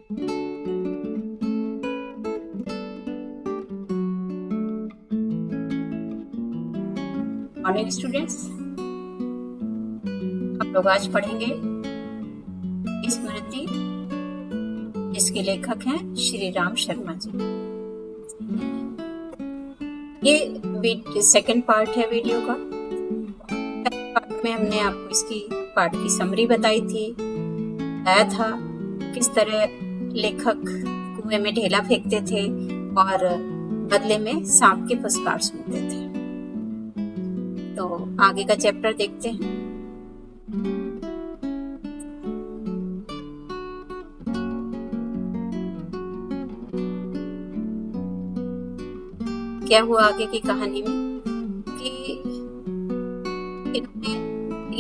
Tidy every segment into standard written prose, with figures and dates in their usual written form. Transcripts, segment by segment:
Morning students, हम लोग आज पढ़ेंगे स्मृति, जिसके लेखक हैं श्री राम शर्मा जी। ये सेकंड पार्ट है वीडियो का। पहले पार्ट में हमने आपको इसकी पार्ट की समरी बताई थी, बताया था किस तरह लेखक कुएं में ढेला फेंकते थे और बदले में सांप के फुसकार सुनते थे। तो आगे का चैप्टर देखते हैं। क्या हुआ आगे की कहानी में कि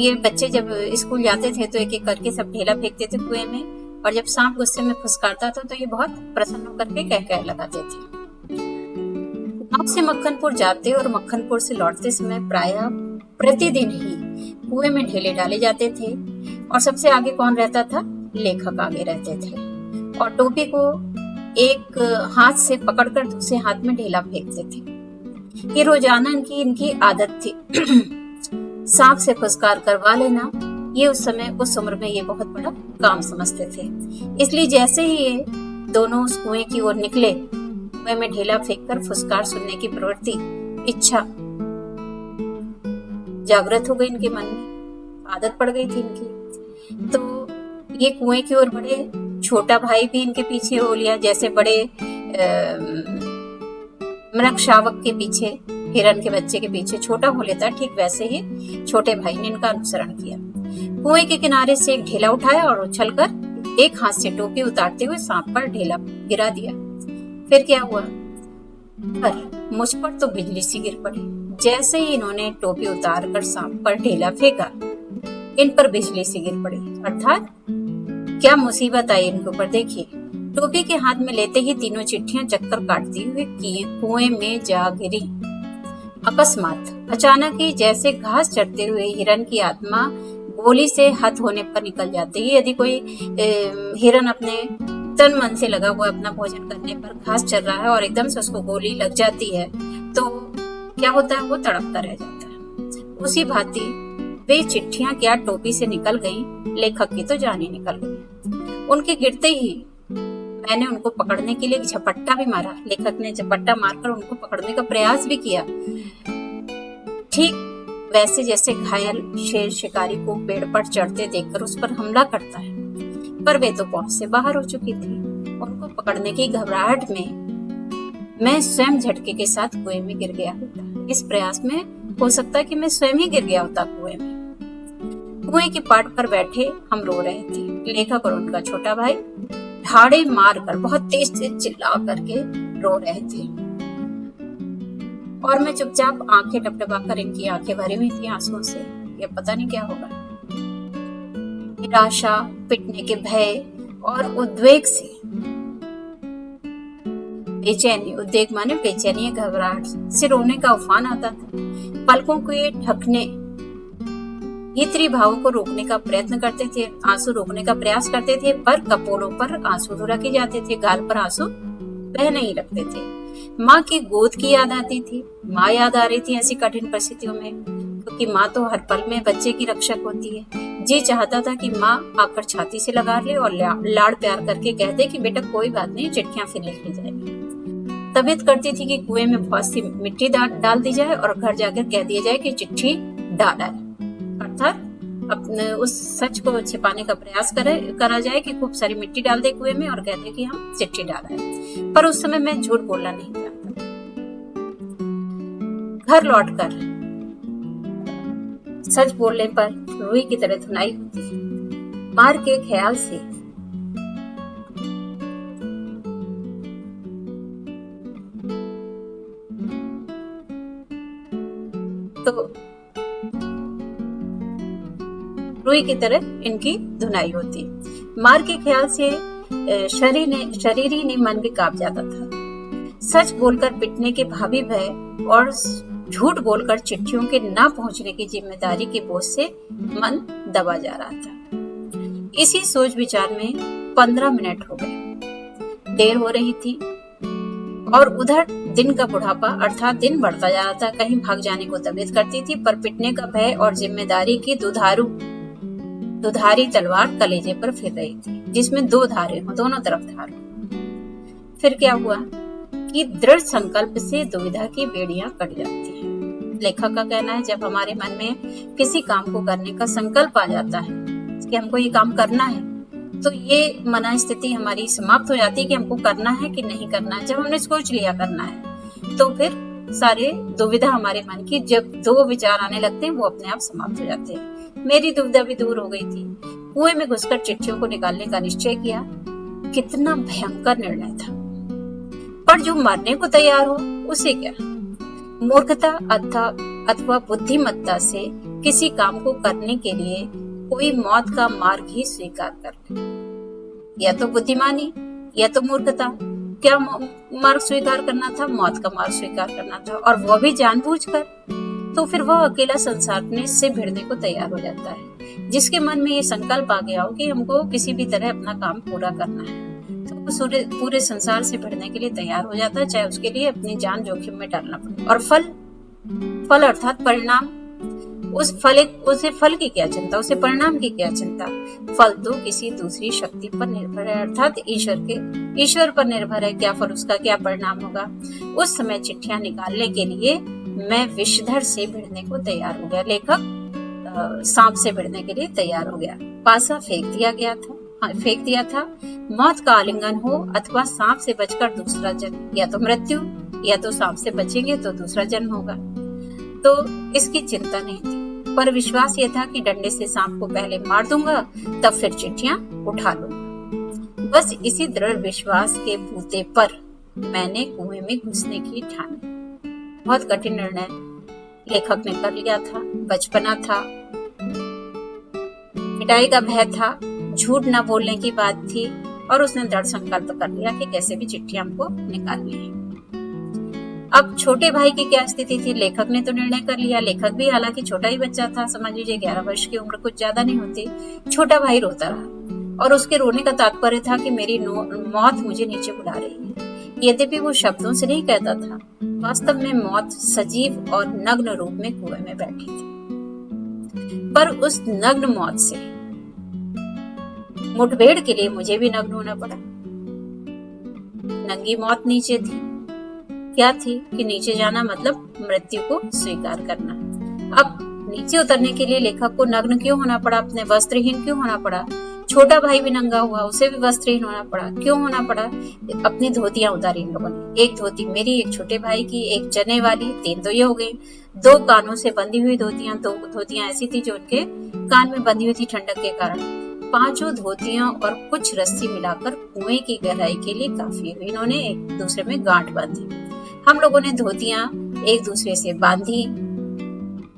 ये बच्चे जब स्कूल जाते थे तो एक एक करके सब ढेला फेंकते थे कुएं में, और जब सांप गुस्से में फुसकारता था तो ये बहुत प्रसन्न होकर के कह लगाते थे। गांव से मक्खनपुर जाते और मक्खनपुर से लौटते समय प्रायः प्रतिदिन ही कुएं में ढेले डाले जाते थे, और सबसे आगे कौन रहता था? लेखक आगे रहते थे, और टोपी को एक हाथ से पकड़कर दूसरे हाथ में ढेला फेंकते थे। ये रोजाना इनकी आदत थी। सांप से फुसकार करवा लेना ये उस उम्र में ये बहुत बड़ा काम समझते थे। इसलिए जैसे ही ये दोनों उस कुएं की ओर निकले, कुएं में ढेला फेंककर फुसकार सुनने की प्रवृत्ति, इच्छा जागृत हो गई इनके मन में, आदत पड़ गई थी इनकी। तो ये कुएं की ओर बढ़े। छोटा भाई भी इनके पीछे हो लिया, जैसे बड़े मृग शावक के पीछे, हिरन के बच्चे के पीछे छोटा हो लेता, ठीक वैसे ही छोटे भाई ने इनका अनुसरण किया। कुएं के किनारे से एक ढेला उठाया और उछलकर एक हाथ से टोपी उतारते हुए सांप पर ढेला गिरा दिया। फिर क्या हुआ? पर मुझ पर तो बिजली सी गिर पड़ी। जैसे ही इन्होंने टोपी उतार कर सांप पर ढेला फेंका, इन पर बिजली सी गिर पड़ी। अर्थात क्या मुसीबत आई इनके ऊपर। देखिए, टोपी के हाथ में लेते ही तीनों चिट्ठियां चक्कर काटती हुए कुएं में जा गिरी। अकस्मात, अचानक ही, जैसे घास चढ़ते हुए हिरन की आत्मा गोली से हत होने पर निकल जाती है। यदि कोई हिरन अपने तन मन से लगा हुआ अपना भोजन करने पर घास चल रहा है और एकदम से उसको गोली लग जाती है, तो क्या होता है? वो तड़पता रह जाता है। उसी भांति वे चिट्ठियां क्या टोपी से निकल गईं, लेखक की तो जान ही निकल गई। उनके गिरते ही मैंने उनको पकड़ने के लिए झपट्टा भी मारा। लेखक ने झपट्टा मारकर उनको पकड़ने का प्रयास भी किया, ठीक वैसे जैसे घायल शेर शिकारी को पेड़ पर चढ़ते देखकर उस पर हमला करता है। पर वे तो पहुंच से बाहर हो चुकी थी। उनको पकड़ने की घबराहट में मैं स्वयं झटके के साथ कुएं में गिर गया होता। इस प्रयास में हो सकता है कि मैं स्वयं ही गिर गया होता कुएं में। कुएं की पाट पर बैठे हम रो रहे थे। लेखक और उनका छोटा भाई ठाड़े मारकर बहुत तेज से चिल्ला करके रो रहे थे, और मैं चुपचाप आंखें टपटपाकर, इनकी आंखें भरी हुई थी आंसुओं से। ये पता नहीं क्या होगा। निराशा, पिटने के भय और उद्वेग से, बेचैनी, उद्वेग माने बेचैनी, घबराहट से रोने का उफान आता था। पलकों के ढकने, भीतरी भावों को रोकने का प्रयत्न करते थे, आंसू रोकने का प्रयास करते थे, पर कपोलों पर आंसू रखे जाते थे, गाल पर आंसू बह नहीं रखते थे। माँ की गोद की याद आती थी। माँ याद आ रही थी ऐसी कठिन परिस्थितियों में, क्योंकि माँ तो हर पल में बच्चे की रक्षक होती है। जी चाहता था कि माँ आकर छाती से लगा ले और लाड़ प्यार करके कह दे कि बेटा कोई बात नहीं, चिट्ठियां फिर लिख ली जाएगी। तबीयत करती थी कि कुएं में बहुत सी मिट्टी डाल दी जाए और घर जाकर कह दिया जाए कि चिट्ठी डाला है। अर्थात अपने उस सच को छिपाने का प्रयास करा जाए कि खूब सारी मिट्टी डाल दे कुएं में और कह दे कि हम चिट्ठी डाला है। पर उस समय मैं झूठ बोलना नहीं जानता। घर लौटकर सच बोलने पर रुई की तरह धुनाई होती है। मार के ख्याल से तो रुई की तरह इनकी धुनाई होती। मार के ख्याल से शरीर ही नहीं मन भी कांप जाता था। सच बोलकर पिटने के भावी भय और झूठ बोलकर चिट्ठियों के ना पहुंचने की जिम्मेदारी के बोझ से मन दबा जा रहा था। इसी सोच विचार में 15 मिनट हो गए। देर हो रही थी और उधर दिन का बुढ़ापा अर्थात दिन बढ़ता जा रहा था। कहीं भाग जाने को तबीयत करती थी, पर पिटने का भय और जिम्मेदारी की दुधारी तलवार कलेजे पर फिर रही थी, जिसमें 2 धारे हो, दोनों तरफ धार हो। फिर क्या हुआ कि दृढ़ संकल्प से दुविधा की बेड़ियां कट जाती हैं। लेखक का कहना है, जब हमारे मन में किसी काम को करने का संकल्प आ जाता है कि हमको ये काम करना है, तो ये मन स्थिति हमारी समाप्त हो जाती है कि हमको करना है कि नहीं करना है। जब हमने सोच लिया करना है, तो फिर सारे दुविधा हमारे मन की जब 2 विचार आने लगते हैं, वो अपने आप समाप्त हो जाते हैं। मेरी दुविधा भी दूर हो गई थी। कुएं में घुसकर चिट्ठियों को निकालने का निश्चय किया। कितना भयंकर निर्णय था, पर जो मरने को तैयार हो उसे क्या। मूर्खता अथवा बुद्धिमत्ता से किसी काम को करने के लिए कोई मौत का मार्ग ही स्वीकार कर ले। या तो बुद्धिमानी या तो मूर्खता। क्या मार्ग स्वीकार करना था? मौत का मार्ग स्वीकार करना था, और वह भी जानबूझकर। तो फिर वह अकेला संसार से भिड़ने को तैयार हो जाता है। जिसके मन में ये संकल्प आ गया हो कि हमको किसी भी तरह अपना काम पूरा करना है, तो वो पूरे संसार से भिड़ने के लिए तैयार हो जाता है, चाहे उसके लिए अपनी जान जोखिम में डालना पड़े। और फल अर्थात परिणाम, उसे फल की क्या चिंता, उसे परिणाम की क्या चिंता। फल तो किसी दूसरी शक्ति पर निर्भर है, अर्थात ईश्वर पर निर्भर है। क्या फल उसका, क्या परिणाम होगा। उस समय चिट्ठियां निकालने के लिए मैं विषधर से भिड़ने को तैयार हो गया। लेखक सांप से भिड़ने के लिए तैयार हो गया। पासा फेंक दिया था। मौत का आलिंगन हो अथवा सांप से बचकर दूसरा जन्म, या तो मृत्यु या तो सांप से बचेंगे तो दूसरा जन्म होगा। तो इसकी चिंता नहीं थी, पर विश्वास ये था कि डंडे से सांप को पहले मार दूंगा, तब फिर चिट्ठियां उठा लूंगा। बस इसी दृढ़ विश्वास के बूते पर मैंने कुएं में घुसने की ठानी। बहुत कठिन निर्णय लेखक ने कर लिया था। बचपना था, पिटाई का भय था, झूठ न बोलने की बात थी, और उसने दृढ़ संकल्प कर लिया कि कैसे भी चिट्ठियां हमको निकालनी है। अब छोटे भाई की क्या स्थिति थी? लेखक ने तो निर्णय कर लिया। लेखक भी हालांकि छोटा ही बच्चा था, समझ लीजिए 11 वर्ष की उम्र, कुछ ज्यादा नहीं होती। छोटा भाई रोता रहा, और उसके रोने का तात्पर्य था कि मेरी मौत मुझे नीचे बुला रही है। यद्यपि वो शब्दों से नहीं कहता था, वास्तव में मौत सजीव और नग्न रूप में कुएं में बैठी थी। पर उस नग्न मौत से मुठभेड़ के लिए मुझे भी नग्न होना पड़ा। नंगी मौत नीचे थी। क्या थी कि नीचे जाना मतलब मृत्यु को स्वीकार करना। अब नीचे उतरने के लिए लेखक को नग्न क्यों होना पड़ा, अपने वस्त्रहीन क्यों होना पड़ा। छोटा भाई भी नंगा हुआ, उसे भी वस्त्रहीन होना पड़ा। क्यों होना पड़ा? अपनी धोतियां उतारी इन लोगों ने। एक धोती मेरी, एक छोटे भाई की, एक चने वाली, 3 तो ये हो गई। 2 कानों से बंधी हुई धोतियां, 2 धोतियां ऐसी थी जो उनके कान में बंधी हुई थी ठंडक के कारण। 5 धोतियां और कुछ रस्सी मिलाकर कुएं की गहराई के लिए काफी हुई। इन्होंने एक दूसरे में गांठ बांधी। हम लोगों ने धोतियां एक दूसरे से बांधी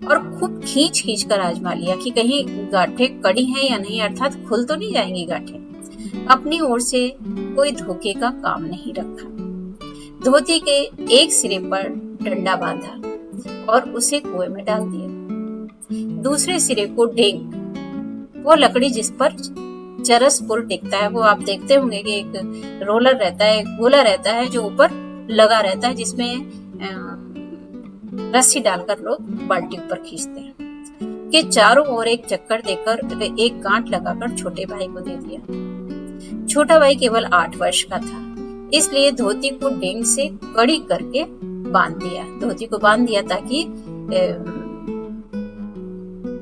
और खूब खींच कर आजमा लिया कि कहीं गांठें कड़ी हैं या नहीं, अर्थात खुल तो नहीं जाएंगी गांठें। अपनी ओर से कोई धोखे का काम नहीं रखा। धोती के एक सिरे पर डंडा बांधा और उसे कुएं में डाल दिया। दूसरे सिरे को डेंग, वो लकड़ी जिस पर चरस पुल टिकता है, वो आप देखते होंगे कि एक रोलर रहता है, एक गोला रहता है जो ऊपर लगा रहता है, जिसमें रस्सी डालकर लोग बाल्टी ऊपर खींचते हैं, कि चारों ओर एक चक्कर देकर एक गांठ लगाकर छोटे भाई को दे दिया। छोटा भाई केवल 8 वर्ष का था, इसलिए धोती को डेंग से कड़ी करके बांध दिया। धोती को बांध दिया ताकि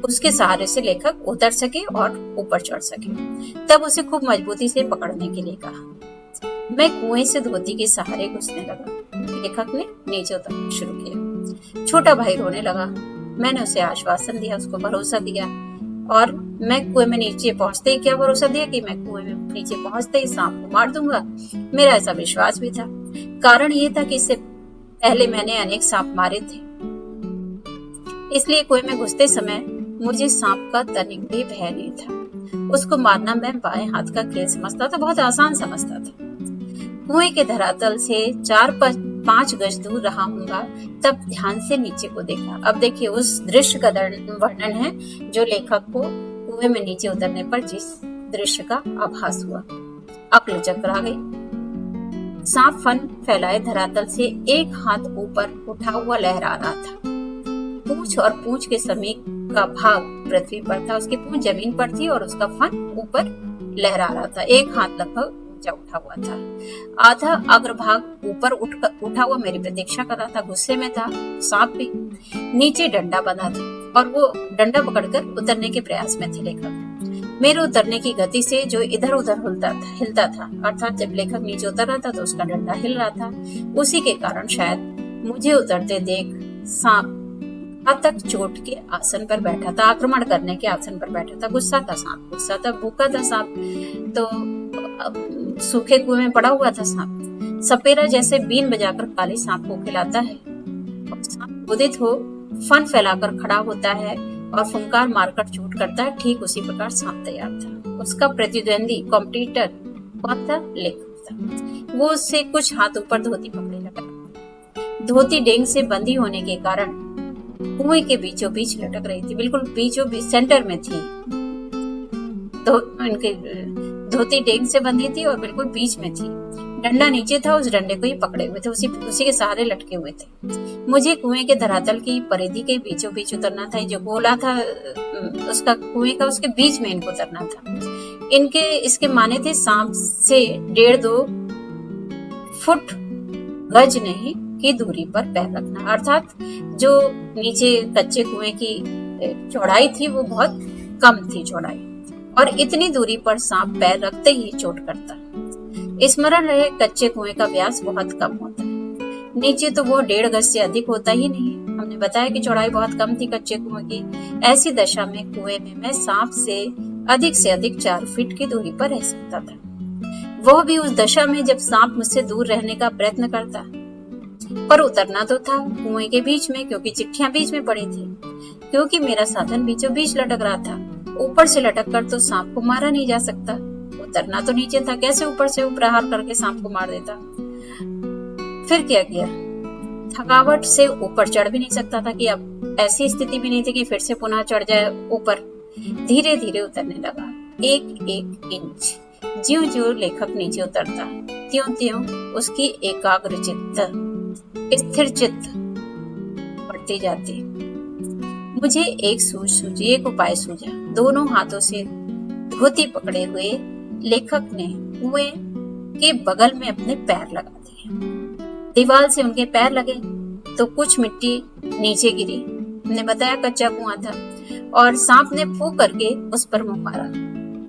उसके सहारे से लेखक उतर सके और ऊपर चढ़ सके। तब उसे खूब मजबूती से पकड़ने के लिए कहा। मैं कुएं से धोती के सहारे घुसने लगा। लेखक ने नीचे उतरना शुरू किया। छोटा भाई रोने लगा। मैंने उसे आश्वासन दिया, उसको भरोसा दिया, और मैं कुएं में नीचे पहुंचते ही क्या भरोसा दिया कि मैं कुएं में नीचे पहुंचते ही सांप को मार दूंगा। मेरा ऐसा विश्वास भी था। कारण ये था कि इससे पहले मैंने अनेक सांप मारे थे, इसलिए कुएं में घुसते समय मुझे सांप का तनिक भी भय नहीं था। उसको मारना मैं बाएं हाथ का खेल समझता था, बहुत आसान समझता था। कुएं के धरातल से 4-5 गज दूर रहा हूँगा, तब ध्यान से नीचे को देखा। अब देखिए उस दृश्य का वर्णन है जो लेखक को कुएं में नीचे उतरने पर जिस दृश्य का आभास हुआ। अक्ल चकरा गई। सांप फन फैलाए धरातल से एक हाथ ऊपर उठा हुआ लहरा रहा था। पूंछ और पूंछ के समीप का भाग पृथ्वी पर था, उसकी पूंछ जमीन पर थी और उसका फन ऊपर लहरा रहा था। एक हाथ लगभग ऊंचा उठा हुआ था। आधा अग्रभाग ऊपर उठा हुआ मेरी प्रतीक्षा कर रहा था। गुस्से में था सांप भी। नीचे डंडा बंधा था और वो डंडा पकड़कर उतरने के प्रयास में थे लेखक। मेरे उतरने की गति से जो इधर उधर हिलता था, अर्थात जब लेखक नीचे उतर रहा था तो उसका डंडा हिल रहा था। उसी के कारण शायद मुझे उतरते देख सांप तक चोट के आसन पर बैठा था, आक्रमण करने के आसन पर बैठा था। गुस्सा था सांप, गुस्सा था, भूखा था सांप, तो सूखे कुएं में पड़ा हुआ था सांप। सपेरा जैसे बीन बजाकर काली सांप को खिलाता है और सांप क्रोधित हो फन फैलाकर खड़ा होता है और फुंकार मारकर चोट करता है, ठीक उसी प्रकार सांप तैयार था। उसका प्रतिद्वंदी कॉम्पिटिटर कौन था? लेखक था। वो उससे कुछ हाथ ऊपर धोती पकड़े लगा। धोती डेंग से बंधी होने के कारण कुएं के बीचों बीच लटक रही थी, बिल्कुल बीचों बीच सेंटर में थी। तो इनके धोती डेंग से बंधी थी और बिल्कुल बीच में थी। डंडा नीचे था, उस डंडे को ही पकड़े हुए थे, उसी के सहारे लटके हुए थे। मुझे कुएं के धरातल की परिधि के बीचों बीच उतरना था। जो गोला था उसका कुएं का, उसके बीच में इनको उतरना था। इसके माने थे सांप से 1.5-2 फुट गज नहीं की दूरी पर पैर रखना, अर्थात जो नीचे कच्चे कुएं की चौड़ाई थी वो बहुत कम थी चौड़ाई, और इतनी दूरी पर सांप पैर रखते ही चोट करता। स्मरण रहे कच्चे कुएं का व्यास बहुत कम होता है, नीचे तो वो 1.5 गज से अधिक होता ही नहीं। हमने बताया कि चौड़ाई बहुत कम थी कच्चे कुएं की। ऐसी दशा में कुएं में मैं सांप से अधिक 4 फीट की दूरी पर रह सकता था, वह भी उस दशा में जब सांप मुझसे दूर रहने का प्रयत्न करता। पर उतरना तो था कुएं के बीच में, क्योंकि चिट्ठियां बीच में पड़ी थी, क्योंकि मेरा साधन बीचों बीच लटक रहा था। ऊपर से लटक कर तो सांप को मारा नहीं जा सकता, उतरना तो नीचे था, कैसे ऊपर से प्रहार करके सांप को मार देता। फिर क्या किया? थकावट से ऊपर चढ़ भी नहीं सकता था कि अब ऐसी स्थिति भी नहीं थी कि फिर से पुनः चढ़ जाए ऊपर। धीरे धीरे उतरने लगा, एक इंच। ज्यों-ज्यों लेखक नीचे उतरता, त्यों-त्यों उसकी एकाग्र चित्त, स्थिर चित्त बढ़ती जाती। मुझे एक उपाय सूझा। दोनों हाथों से धोती पकड़े हुए लेखक ने कुएं के बगल में अपने पैर लगा दिए। दीवार से उनके पैर लगे तो कुछ मिट्टी नीचे गिरी। हमने बताया कच्चा कुआं था, और सांप ने फूंक करके उस पर मुंह मारा।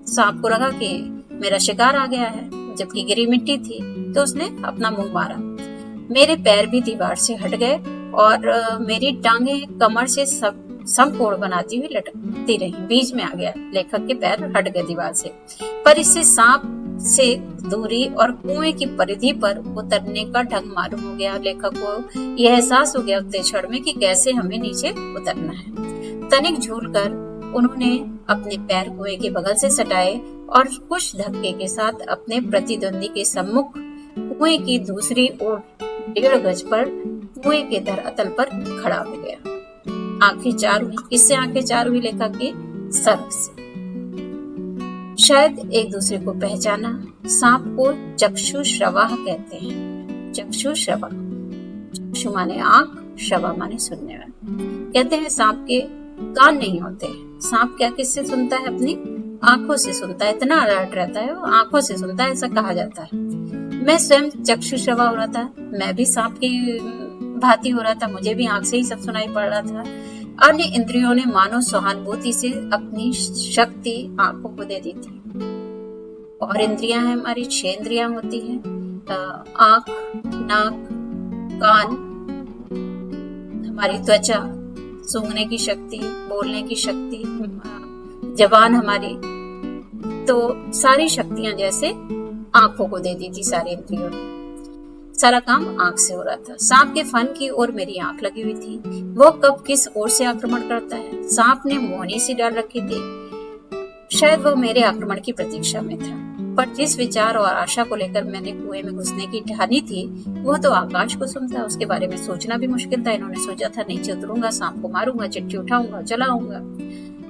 सांप को लगा कि मेरा शिकार आ गया है, जबकि गिरी मिट्टी थी, तो उसने अपना मुंह मारा। मेरे पैर भी दीवार से हट गए और मेरी टांगे कमर से समकोण बनाती हुई लटकती रही। बीच में आ गया, लेखक के पैर हट गए दीवार से। पर इससे सांप से दूरी और कुएं की परिधि पर उतरने का ढंग मालूम हो गया। लेखक को यह एहसास हो गया उतने क्षण में कि कैसे हमें नीचे उतरना है। तनिक झूल कर उन्होंने अपने पैर कुएं के बगल से सटाए और कुछ धक्के के साथ अपने प्रतिद्वंदी के सम्मुख कुएं की दूसरी ओर 1.5 गज पर कुएं के धरातल पर खड़ा हो गया। आंखें चार हुई। किससे आंखें चार हुई? लेखक के सर्प से। शायद एक दूसरे को पहचाना। सांप को चक्षुश्रवा कहते हैं। चक्षुश्रवा, चक्षु माने आंख, श्रवा माने सुनने वाला। कहते हैं सांप के कान नहीं होते। सांप क्या किससे सुनता है? अपनी आंखों से सुनता है। इतना अलर्ट रहता है, आंखों से सुनता है, ऐसा कहा जाता है। मैं स्वयं चक्षुश्रवा हो रहा था, मैं भी सांप की भांति हो रहा था, मुझे भी आंख से ही सब सुनाई पड़ रहा था। अन्य इंद्रियों ने मानो सहानुभूति से अपनी शक्ति आंखों को दे दी थी। और इंद्रियां हैं हमारी, 6 इंद्रियां होती हैं, आंख, नाक, कान, हमारी त्वचा, सूंघने की शक्ति, बोलने की शक्ति, जबान हमारी। तो सारी शक्तियां जैसे आंखों को दे दी थी, सारी इंद्रियों ने। सारा काम आंख से हो रहा था। सांप के फन की ओर मेरी आंख लगी हुई थी। वो कब किस ओर से आक्रमण करता है? सांप ने मोहनी सी डाल रखी थी, शायद वो मेरे आक्रमण की प्रतीक्षा में था। पर जिस विचार और आशा को लेकर मैंने कुएं में घुसने की ठानी थी, वो तो आकाश को सुनता। उसके बारे में सोचना भी मुश्किल था। इन्होंने सोचा था नीचे उतरूंगा, सांप को मारूंगा, चिट्ठी उठाऊंगा, चलाऊंगा।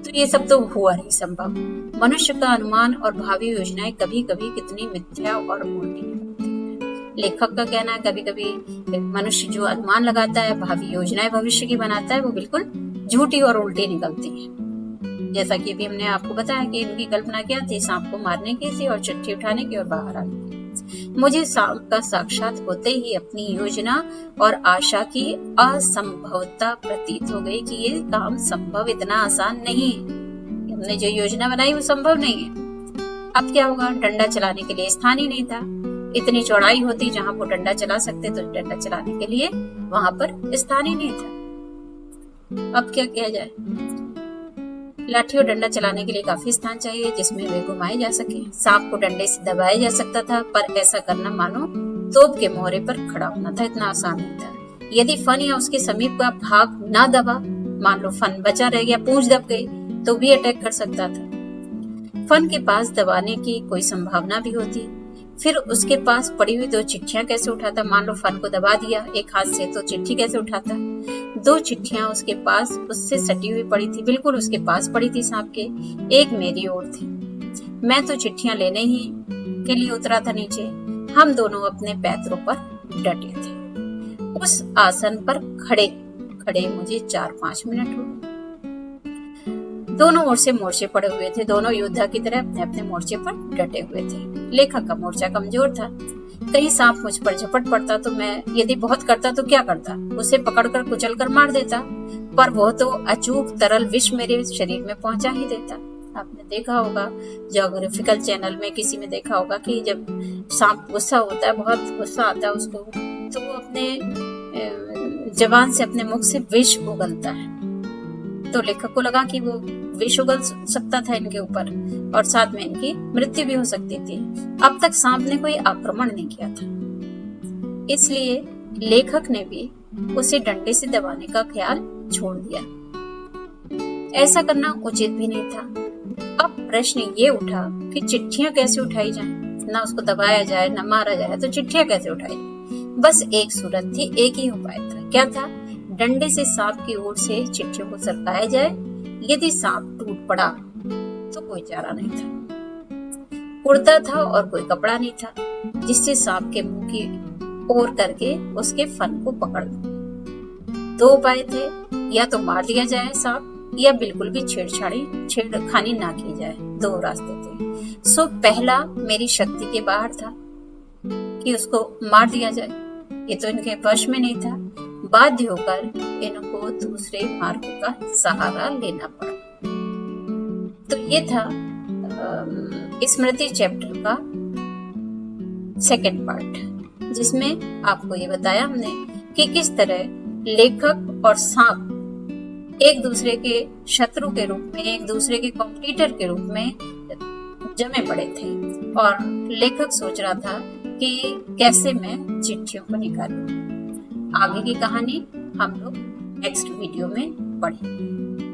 तो ये सब तो हुआ नहीं संभव। मनुष्य का अनुमान और भावी योजनाएं कभी कभी कितनी मिथ्या और उल्टी निकलती हैं। लेखक का कहना है कभी कभी मनुष्य जो अनुमान लगाता है, भावी योजनाएं भविष्य की बनाता है, वो बिल्कुल झूठी और उल्टी निकलती हैं। जैसा कि अभी हमने आपको बताया कि इनकी कल्पना क्या थी, सांप को मारने की थी और चिट्ठी उठाने की और बाहर आने की। मुझे सांप का साक्षात होते ही अपनी योजना और आशा की असंभवता प्रतीत हो गई कि ये काम संभव इतना आसान नहीं है। हमने जो योजना बनाई वो संभव नहीं है। अब क्या होगा? डंडा चलाने के लिए स्थान ही नहीं था। इतनी चौड़ाई होती जहां वो डंडा चला सकते, तो डंडा चलाने के लिए वहां पर स्थान ही नहीं था। अब क्या किया जाए? लाठी और डंडा चलाने के लिए काफी स्थान चाहिए जिसमें वे घुमाए जा सके। सांप को डंडे से दबाया जा सकता था, पर ऐसा करना मानो तोप के मोहरे पर खड़ा होना था, इतना आसान नहीं था। यदि फन या उसके समीप का भाग ना दबा, मान लो फन बचा रह गया, पूंछ दब गई, तो भी अटैक कर सकता था। फन के पास दबाने की कोई संभावना भी होती, फिर उसके पास पड़ी हुई 2 चिट्ठियां कैसे उठाता? मान लो फन को दबा दिया एक हाथ से, तो चिट्ठी कैसे उठाता? 2 चिट्ठियां उसके पास उससे सटी हुई पड़ी थी, बिल्कुल उसके पास पड़ी थी सांप के। एक मेरी ओर थी। मैं तो चिट्ठियां लेने ही के लिए उतरा था नीचे। हम दोनों अपने पैरों पर डटे थे। उस आसन पर खड़े खड़े मुझे 4-5 मिनट हो गए। दोनों ओर से मोर्चे पड़े हुए थे। दोनों योद्धा की तरह अपने अपने मोर्चे पर डटे हुए थे। लेखक का मोर्चा कमजोर था। कहीं सांप मुझ पर झपट पड़ता तो मैं, यदि बहुत करता तो क्या करता? उसे पकड़कर कुचलकर मार देता, पर वो तो अचूक तरल विष मेरे शरीर में पहुंचा ही देता। आपने देखा होगा, ज्योग्राफिकल चैनल में किसी में देखा होगा कि जब सांप गुस्सा होता है, बहुत गुस्सा आता है उसको, तो वो अपने जबान से, अपने मुख से विष उगलता है। तो लेखक को लगा कि वो विष उगल सकता था इनके ऊपर और साथ में इनकी मृत्यु भी हो सकती थी। अब तक सांप ने कोई आक्रमण नहीं किया था, इसलिए लेखक ने भी उसे डंडे से दबाने का ख्याल छोड़ दिया। ऐसा करना उचित भी नहीं था। अब प्रश्न ये उठा कि चिट्ठियां कैसे उठाई जाएं? ना उसको दबाया जाए, ना मारा जाए, तो चिट्ठियां कैसे उठाई जाए? बस एक सूरत थी, एक ही उपाय था। क्या था? डंडे से सांप की ओर से चिट्ठियों को सरकाया जाए। यदि सांप टूट पड़ा तो कोई चारा नहीं था। कुर्ता था और कोई कपड़ा नहीं था जिससे सांप के मुंह की ओर करके उसके फन को पकड़ लो। 2 उपाय थे, या तो मार दिया जाए सांप, या बिल्कुल भी छेड़खानी ना की जाए। 2 रास्ते थे। सो पहला मेरी शक्ति के बाहर था कि उसको मार दिया जाए। ये तो इनके वश में नहीं था। बाध्य होकर इनको दूसरे मार्ग का सहारा लेना पड़ा। तो ये था स्मृति चैप्टर का 2nd पार्ट, जिसमें आपको ये बताया हमने कि किस तरह लेखक और सांप एक दूसरे के शत्रु के रूप में, एक दूसरे के कॉम्पिटिटर के रूप में जमे पड़े थे और लेखक सोच रहा था कि कैसे मैं चिट्ठियों को निकालूं। आगे की कहानी हम लोग नेक्स्ट वीडियो में पढ़ेंगे।